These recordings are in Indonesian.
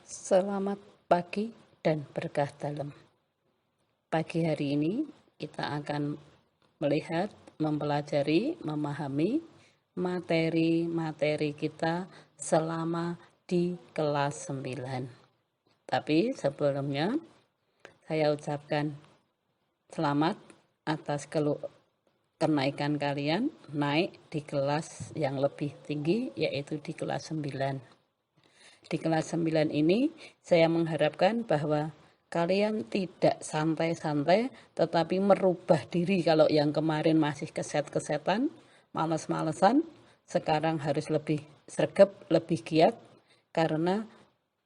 Selamat pagi dan berkah dalam. Pagi hari ini kita akan melihat, mempelajari, memahami materi-materi kita selama di kelas 9. Tapi sebelumnya saya ucapkan selamat atas kenaikan kalian naik di kelas yang lebih tinggi, yaitu di kelas 9. Di kelas 9 ini saya mengharapkan bahwa kalian tidak santai-santai tetapi merubah diri. Kalau yang kemarin masih keset-kesetan, males-malesan, sekarang harus lebih sregep, lebih giat karena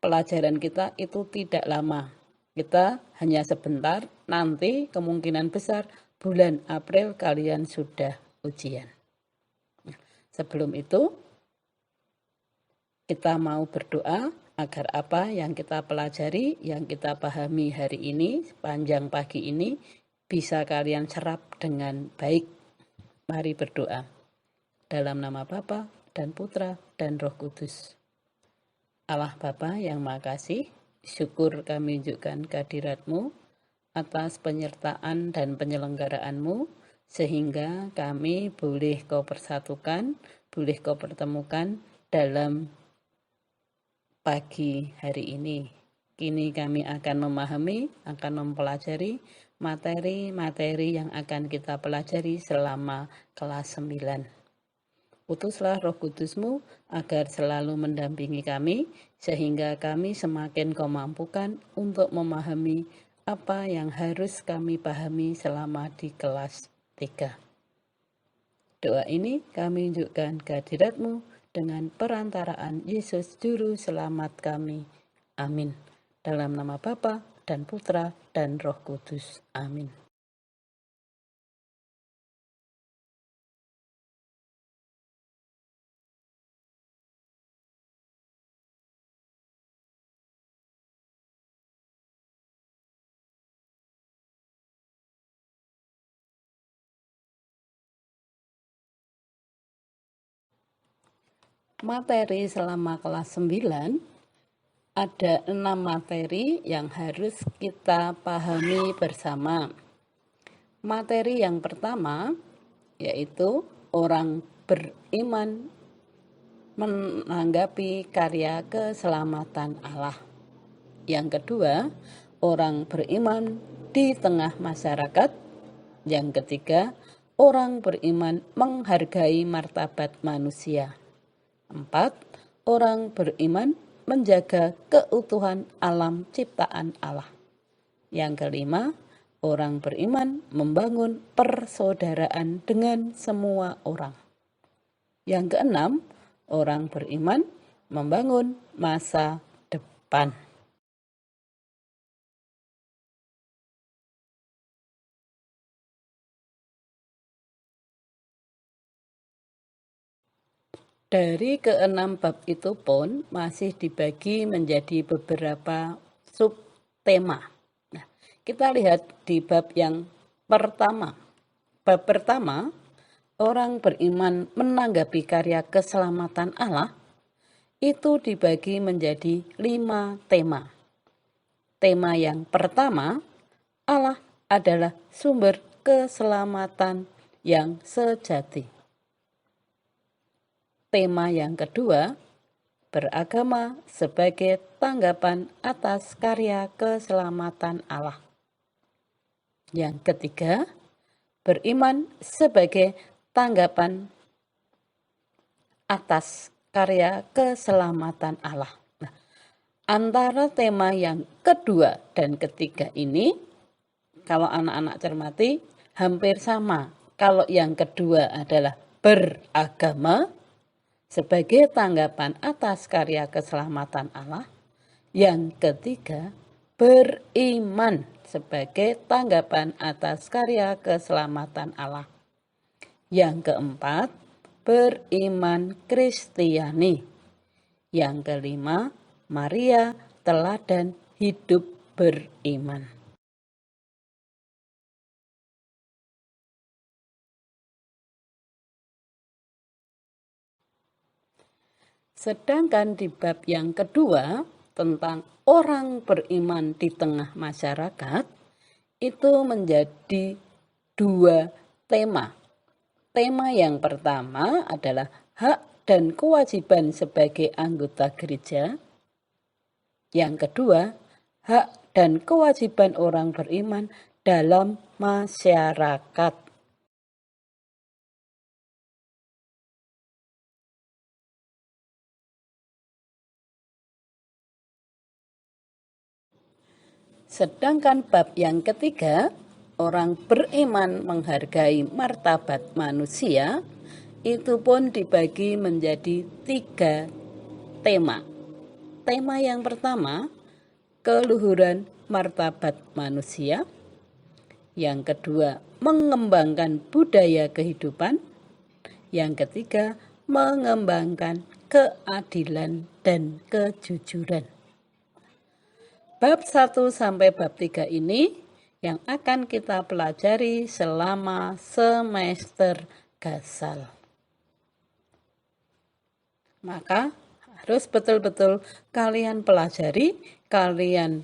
pelajaran kita itu tidak lama. Kita hanya sebentar, nanti kemungkinan besar bulan April kalian sudah ujian. Sebelum itu kita mau berdoa agar apa yang kita pelajari, yang kita pahami hari ini, sepanjang pagi ini, bisa kalian serap dengan baik. Mari berdoa. Dalam nama Bapa dan Putra dan Roh Kudus. Allah Bapa yang Maha Kasih, syukur kami tunjukkan kehadirat-Mu atas penyertaan dan penyelenggaraanmu, sehingga kami boleh Kau persatukan, boleh Kau pertemukan dalam pagi hari ini. Kini kami akan memahami, akan mempelajari materi-materi yang akan kita pelajari selama kelas 9. Utuslah Roh Kudus-Mu agar selalu mendampingi kami, sehingga kami semakin Kau mampukan untuk memahami apa yang harus kami pahami selama di kelas 3. Doa ini kami tunjukkan kehadirat-Mu dengan perantaraan Yesus Juru Selamat kami. Amin. Dalam nama Bapa dan Putra dan Roh Kudus. Amin. Materi selama kelas 9 ada 6 materi yang harus kita pahami bersama. Materi yang pertama yaitu orang beriman menanggapi karya keselamatan Allah. Yang kedua, orang beriman di tengah masyarakat. Yang ketiga, orang beriman menghargai martabat manusia. 4. Orang beriman menjaga keutuhan alam ciptaan Allah. Yang kelima, orang beriman membangun persaudaraan dengan semua orang. Yang keenam, orang beriman membangun masa depan. Dari keenam bab itu pun masih dibagi menjadi beberapa subtema. Nah, kita lihat di bab yang pertama. Bab pertama, orang beriman menanggapi karya keselamatan Allah, itu dibagi menjadi 5 tema. Tema yang pertama, Allah adalah sumber keselamatan yang sejati. Tema yang kedua, beragama sebagai tanggapan atas karya keselamatan Allah. Yang ketiga, beriman sebagai tanggapan atas karya keselamatan Allah. Nah, antara tema yang kedua dan ketiga ini, kalau anak-anak cermati, hampir sama. Kalau yang kedua adalah beragama sebagai tanggapan atas karya keselamatan Allah. Yang ketiga, beriman sebagai tanggapan atas karya keselamatan Allah. Yang keempat, beriman Kristiani. Yang kelima, Maria teladan hidup beriman. Sedangkan di bab yang kedua, tentang orang beriman di tengah masyarakat itu menjadi 2 tema. Tema yang pertama adalah hak dan kewajiban sebagai anggota gereja. Yang kedua, hak dan kewajiban orang beriman dalam masyarakat. Sedangkan bab yang ketiga, orang beriman menghargai martabat manusia, itu pun dibagi menjadi 3 tema. Tema yang pertama, keluhuran martabat manusia. Yang kedua, mengembangkan budaya kehidupan. Yang ketiga, mengembangkan keadilan dan kejujuran. Bab 1 sampai bab 3 ini yang akan kita pelajari selama semester Gasal. Maka harus betul-betul kalian pelajari, kalian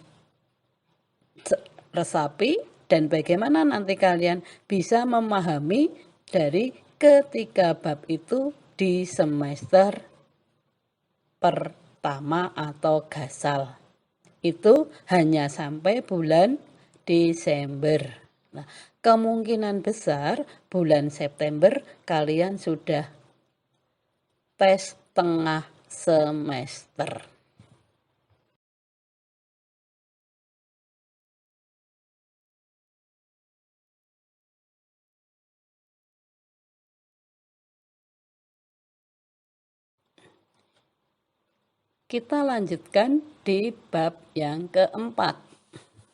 resapi, dan bagaimana nanti kalian bisa memahami dari ketiga bab itu di semester pertama atau Gasal. Itu hanya sampai bulan Desember. Nah, kemungkinan besar bulan September kalian sudah tes tengah semester. Kita lanjutkan di bab yang keempat.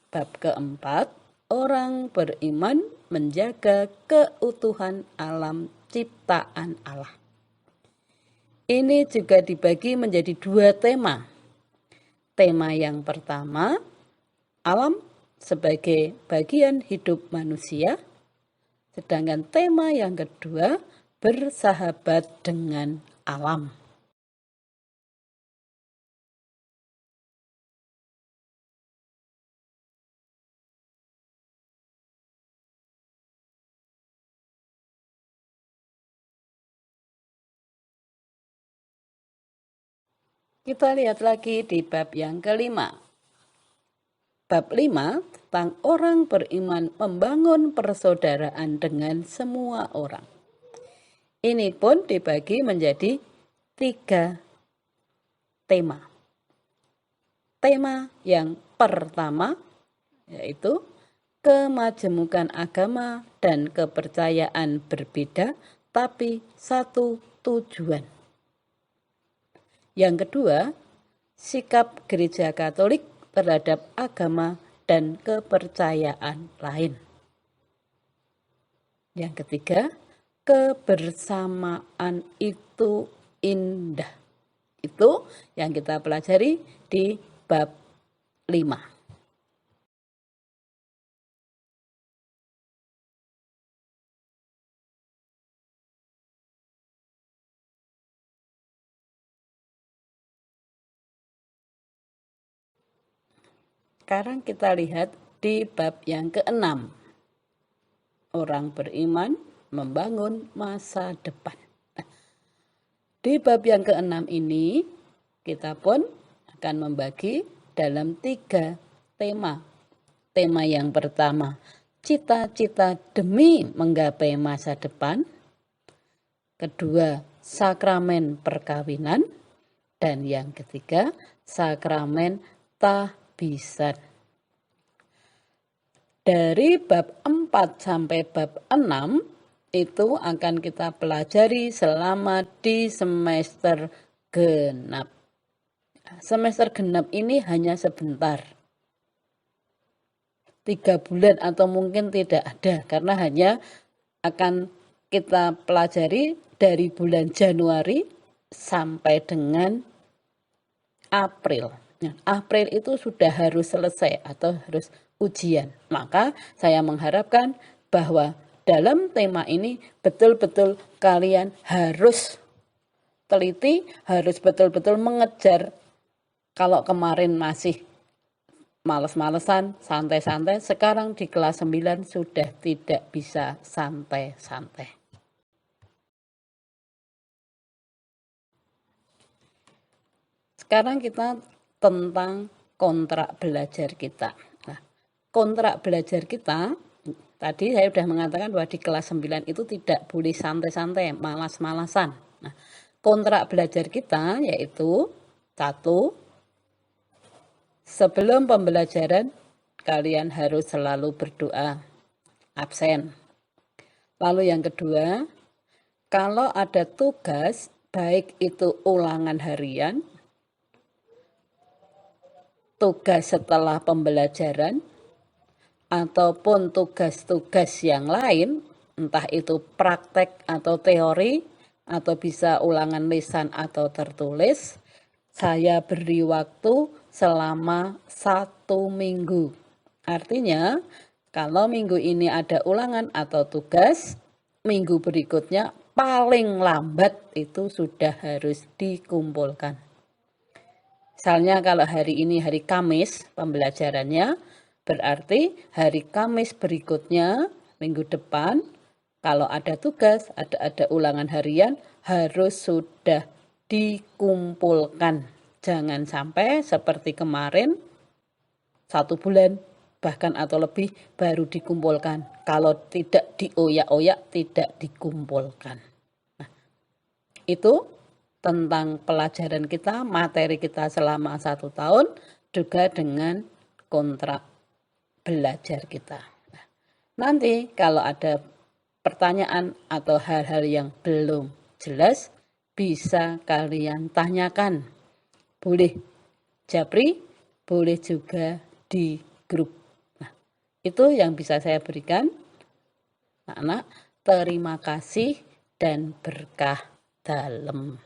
Bab keempat, orang beriman menjaga keutuhan alam ciptaan Allah. Ini juga dibagi menjadi 2 tema. Tema yang pertama, alam sebagai bagian hidup manusia. Sedangkan tema yang kedua, bersahabat dengan alam. Kita lihat lagi di bab yang kelima. Bab 5 tentang orang beriman membangun persaudaraan dengan semua orang. Ini pun dibagi menjadi 3 tema. Tema yang pertama yaitu kemajemukan agama dan kepercayaan berbeda tapi satu tujuan. Yang kedua, sikap Gereja Katolik terhadap agama dan kepercayaan lain. Yang ketiga, kebersamaan itu indah. Itu yang kita pelajari di bab 5. Sekarang kita lihat di bab yang ke-6. Orang beriman membangun masa depan. Di bab yang ke-6 ini, kita pun akan membagi dalam 3 tema. Tema yang pertama, cita-cita demi menggapai masa depan. Kedua, sakramen perkawinan. Dan yang ketiga, sakramen tahbisan. Dari bab 4 sampai bab 6 itu akan kita pelajari selama di semester genap. Semester genap ini hanya sebentar. 3 bulan atau mungkin tidak ada karena hanya akan kita pelajari dari bulan Januari sampai dengan April. Nah, April itu sudah harus selesai atau harus ujian. Maka saya mengharapkan bahwa dalam tema ini betul-betul kalian harus teliti, harus betul-betul mengejar Kalau kemarin masih males-malesan, santai-santai, sekarang di kelas 9 sudah tidak bisa santai-santai. Sekarang kita tentang kontrak belajar kita. Nah, kontrak belajar kita, tadi saya sudah mengatakan bahwa di kelas 9 itu tidak boleh santai-santai, malas-malasan. Nah, kontrak belajar kita yaitu 1, sebelum pembelajaran kalian harus selalu berdoa, absen. Lalu yang kedua, kalau ada tugas, baik itu ulangan harian, tugas setelah pembelajaran, ataupun tugas-tugas yang lain, entah itu praktek atau teori, atau bisa ulangan lisan atau tertulis, saya beri waktu selama 1 minggu. Artinya, kalau minggu ini ada ulangan atau tugas, minggu berikutnya paling lambat itu sudah harus dikumpulkan. Misalnya kalau hari ini hari Kamis pembelajarannya, berarti hari Kamis berikutnya, minggu depan, kalau ada tugas, ada ulangan harian, harus sudah dikumpulkan. Jangan sampai seperti kemarin 1 bulan bahkan atau lebih baru dikumpulkan. Kalau tidak dioyak-oyak, tidak dikumpulkan. Nah, itu tentang pelajaran kita, materi kita selama 1 tahun, juga dengan kontrak belajar kita. Nah, nanti kalau ada pertanyaan atau hal-hal yang belum jelas, bisa kalian tanyakan. Boleh japri, boleh juga di grup. Nah, itu yang bisa saya berikan. Anak-anak, terima kasih dan berkah dalam.